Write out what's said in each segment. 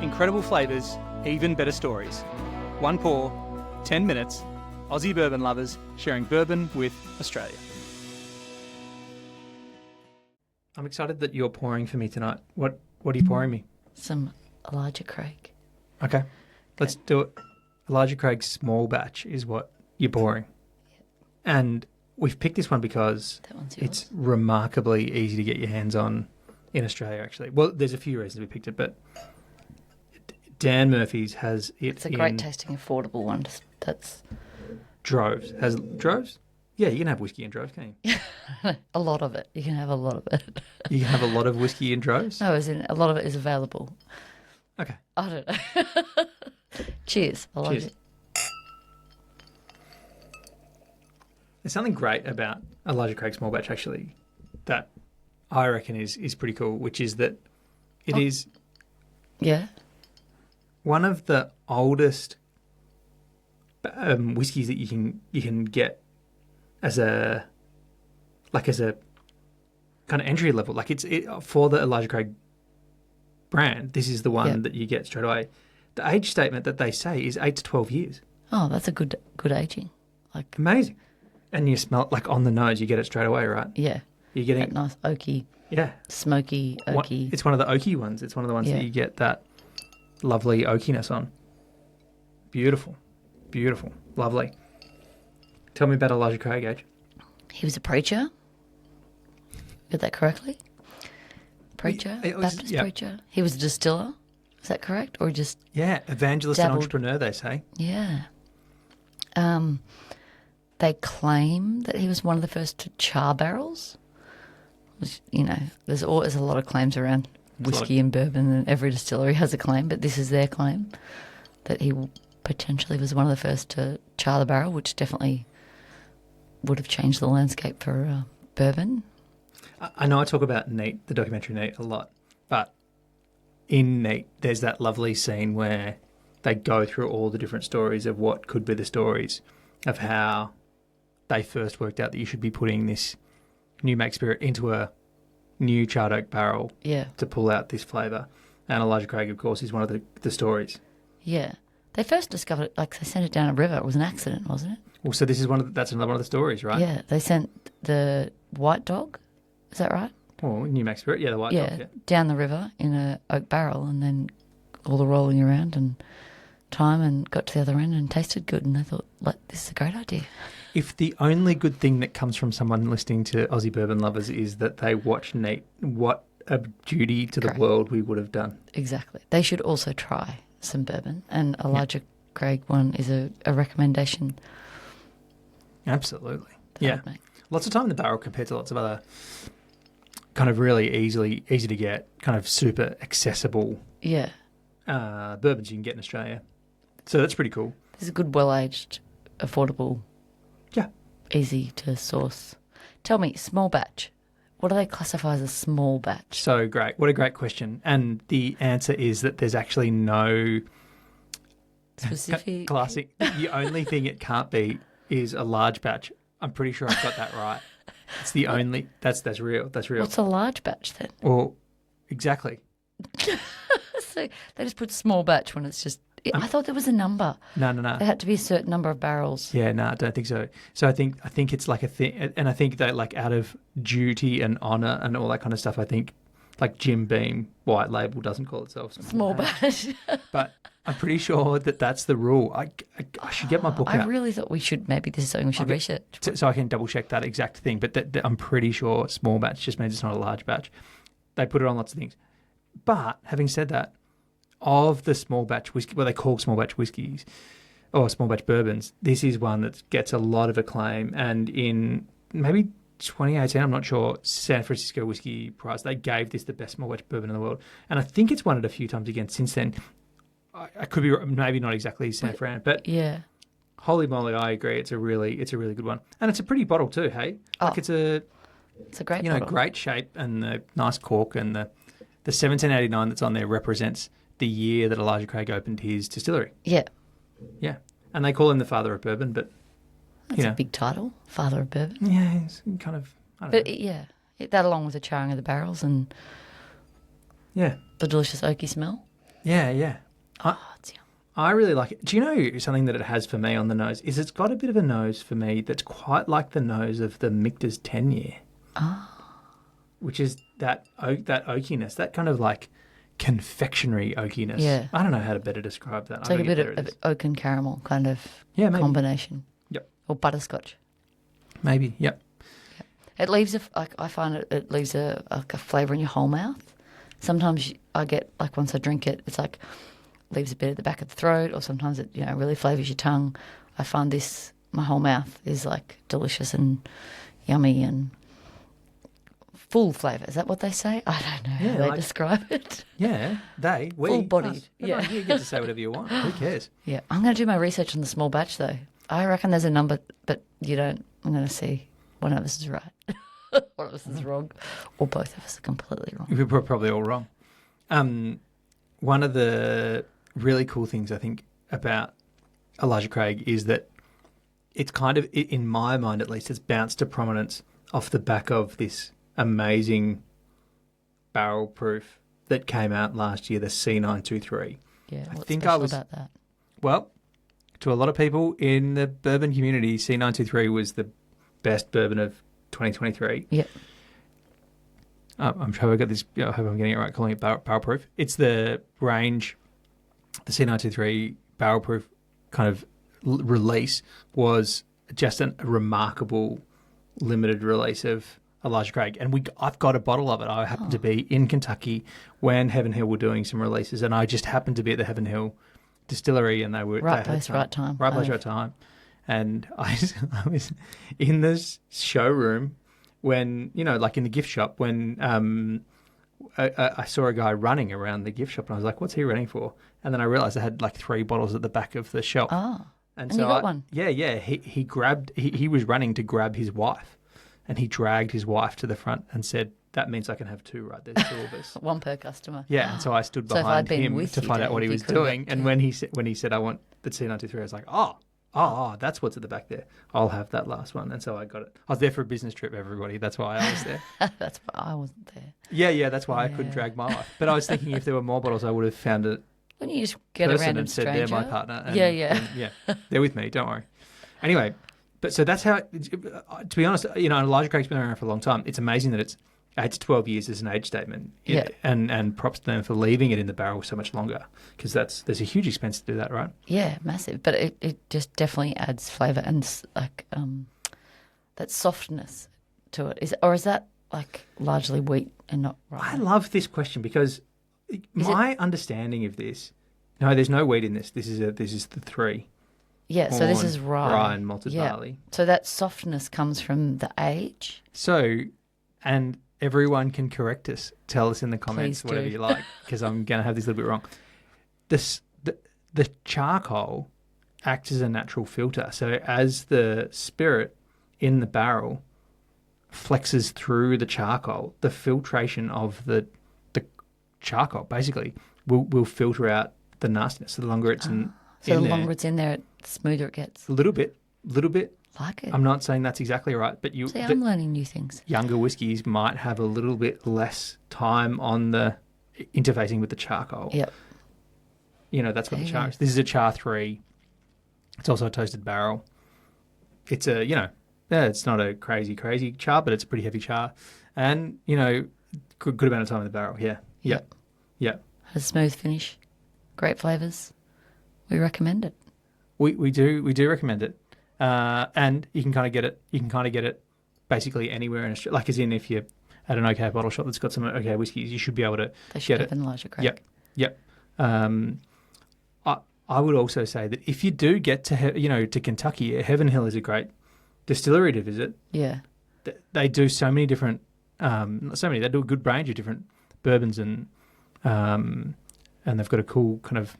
Incredible flavours, even better stories. One pour, 10 minutes, Aussie bourbon lovers sharing bourbon with Australia. I'm excited that you're pouring for me tonight. What are you pouring me? Some Elijah Craig. Okay, let's do it. Elijah Craig's small batch is what you're pouring. Yep. And we've picked this one because That one's yours. it's remarkably easy to get your hands on in Australia, actually. Well, there's a few reasons we picked it, but Dan Murphy's has it It's a great tasting, affordable one. That's droves. Has droves? Yeah, you can have whiskey in droves, can't you? a lot of it. You can have a lot of it. You can have a lot of whiskey in droves? No, as in a lot of it is available. Okay. I don't know. Cheers. I love Cheers. it. There's something great about Elijah Craig small batch, actually, that I reckon is pretty cool, which is that it is Yeah. one of the oldest whiskies that you can get as a kind of entry level. Like it's for the Elijah Craig brand. This is the one that you get straight away. The age statement that they say is 8 to 12 years. Oh, that's a good aging. Like Amazing. And you smell it like on the nose. You get it straight away, right? yeah, You're getting that nice oaky, smoky, oaky. It's one of the oaky ones. It's one of the ones that you get that lovely oakiness on. Beautiful. Beautiful. Lovely. Tell me about Elijah Craig, Age. He was a preacher. Got that correctly? Preacher, Baptist preacher. He was a distiller. Is that correct? Or just evangelist and entrepreneur, they say. Yeah. They claim that he was one of the first to char barrels. Which, there's a lot of claims around whiskey and bourbon, and every distillery has a claim, but this is their claim, that he potentially was one of the first to char the barrel, which definitely would have changed the landscape for bourbon. I know I talk about Neat, the documentary Neat, a lot, but in Neat, there's that lovely scene where they go through all the different stories of what could be the stories of how they first worked out that you should be putting this new make spirit into a new charred oak barrel to pull out this flavour. And Elijah Craig, of course, is one of the stories. Yeah. They first discovered it, they sent it down a river. It was an accident, wasn't it? Well, so this is that's another one of the stories, right? Yeah. They sent the white dog, is that right? Oh, new make spirit, the white dog. Yeah, down the river in a oak barrel, and then all the rolling around and time, and got to the other end and tasted good, and I thought, this is a great idea. If the only good thing that comes from someone listening to Aussie Bourbon Lovers is that they watch Neat, what a duty to the world we would have done. Exactly. They should also try some bourbon, and Elijah Craig one is a recommendation. Absolutely. Yeah. Lots of time in the barrel compared to lots of other kind of really easy to get, kind of super accessible bourbons you can get in Australia. So that's pretty cool. This is a good, well-aged, affordable, easy to source. Tell me, small batch. What do they classify as a small batch? So great. What a great question. And the answer is that there's actually no specific classic. The only thing it can't be is a large batch. I'm pretty sure I've got that right. It's the only. That's real. That's real. What's a large batch then? Well, exactly. So they just put small batch when it's just. I thought there was a number. No. There had to be a certain number of barrels. Yeah, no, I don't think so. So I think it's like a thing, and I think that like out of duty and honour and all that kind of stuff, I think like Jim Beam White Label doesn't call itself small batch. But I'm pretty sure that that's the rule. I should get my book out. I really thought we should. Maybe this is something we should research. So I can double check that exact thing. But that I'm pretty sure small batch just means it's not a large batch. They put it on lots of things. But having said that, of the small batch whiskey, what they call small batch whiskies or small batch bourbons, this is one that gets a lot of acclaim. And in maybe 2018, I'm not sure, San Francisco Whiskey Prize, they gave this the best small batch bourbon in the world. And I think it's won it a few times again since then. I could be maybe not exactly San Fran, but holy moly, I agree. It's a really good one, and it's a pretty bottle too. Hey, it's a great bottle. Great shape and the nice cork, and the 1789 that's on there represents the year that Elijah Craig opened his distillery. Yeah. And they call him the father of bourbon, but that's a big title, father of bourbon. Yeah, it's kind of. I don't know. That along with the charring of the barrels and the delicious oaky smell. Yeah, yeah. Oh, it's yum. I really like it. Do you know something that it has for me on the nose? Is it's got a bit of a nose for me that's quite like the nose of the Michter's 10-year. Which is that oakiness, that kind of like confectionery oakiness. Yeah. I don't know how to better describe that. It's like a bit of oak and caramel kind of maybe. combination. Yep. Or butterscotch. Maybe, yep. It leaves I find it leaves a flavour in your whole mouth. Sometimes I get, like, once I drink it, it's like leaves a bit at the back of the throat, or sometimes it, really flavours your tongue. I find this, my whole mouth is like delicious and yummy and full flavour. Is that what they say? I don't know how they describe it. Yeah, we. Full-bodied, Us. yeah. You get to say whatever you want. Who cares? Yeah, I'm going to do my research on the small batch, though. I reckon there's a number, but you don't. I'm going to see one of us is right, one of us is wrong, or both of us are completely wrong. We're probably all wrong. One of the really cool things I think about Elijah Craig is that it's kind of, in my mind at least, it's bounced to prominence off the back of this amazing barrel proof that came out last year, the C923. Yeah, I what's think special about that? Well, to a lot of people in the bourbon community, C923 was the best bourbon of 2023. Yep. I'm sure I got this. I hope I'm getting it right, calling it barrel proof. It's the range, the C923 barrel proof kind of release was just a remarkable limited release of Elijah Craig. And I've got a bottle of it. I happened to be in Kentucky when Heaven Hill were doing some releases, and I just happened to be at the Heaven Hill distillery, and they right place, right time. Right place, right time. And I was in this showroom when, like in the gift shop, when I saw a guy running around the gift shop, and I was like, what's he running for? And then I realised I had like 3 bottles at the back of the shelf. Oh, and so you got one? Yeah. He was running to grab his wife, and he dragged his wife to the front and said, that means I can have 2, right? There's 2 of us. One per customer. Yeah, and so I stood So if behind I'd been him with to you, find out what he Dave, was you could've doing. got And 2. when he said, I want the C923, I was like, oh, that's what's at the back there. I'll have that last one. And so I got it. I was there for a business trip, everybody. That's why I was there. That's why I wasn't there. Yeah, that's why I couldn't drag my wife. But I was thinking if there were more bottles, I would have found it. Wouldn't you just get a person random and said stranger? they're my partner. And, Yeah. and they're with me. Don't worry. Anyway, but so that's how. To be honest, Elijah Craig's been around for a long time. It's amazing that it's 8 to 12 years as an age statement. Yeah. And props to them for leaving it in the barrel so much longer, because there's a huge expense to do that, right? Yeah, massive. But it just definitely adds flavour and like that softness to it. Is that like largely wheat and not rye? I love this question because my understanding of this. No, there's no wheat in this. This is the 3. Yeah, so this is rye and malted barley. So that softness comes from the age. So, and everyone can correct us. Tell us in the comments Please whatever do. you like, because I'm going to have this a little bit wrong. The charcoal acts as a natural filter. So as the spirit in the barrel flexes through the charcoal, the filtration of the charcoal basically will filter out the nastiness. So the longer it's in So the there, longer it's in there, the smoother it gets. a little bit. Like it. I'm not saying that's exactly right, but See, I'm learning new things. younger whiskies might have a little bit less time on the interfacing with the charcoal. Yep. That's what There the you char go. is. This is a char 3. It's also a toasted barrel. It's it's not a crazy char, but it's a pretty heavy char. And, good amount of time in the barrel. Yeah. Yep. Yeah. Has a smooth finish. Great flavours. We recommend it. We do recommend it. And you can kind of get it basically anywhere in Australia. Like, as in, if you're at an OK bottle shop that's got some OK whiskies, you should be able to They should get have it. an Elijah Craig. Yep. I would also say that if you do get to Kentucky, Heaven Hill is a great distillery to visit. Yeah. They do so many different, not so many. They do a good range of different bourbons, and they've got a cool kind of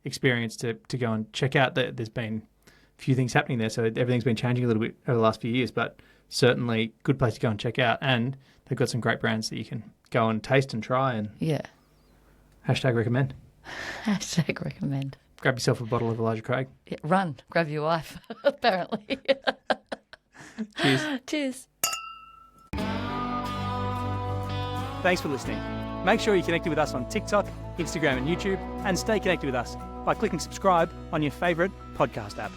experience to go and check out. There's been a few things happening there, so everything's been changing a little bit over the last few years. But certainly, good place to go and check out. And they've got some great brands that you can go and taste and try. And #recommend. #recommend. Grab yourself a bottle of Elijah Craig. Yeah, run. Grab your wife, apparently. Cheers. Cheers. Thanks for listening. Make sure you're connected with us on TikTok, Instagram and YouTube, and stay connected with us by clicking subscribe on your favourite podcast app.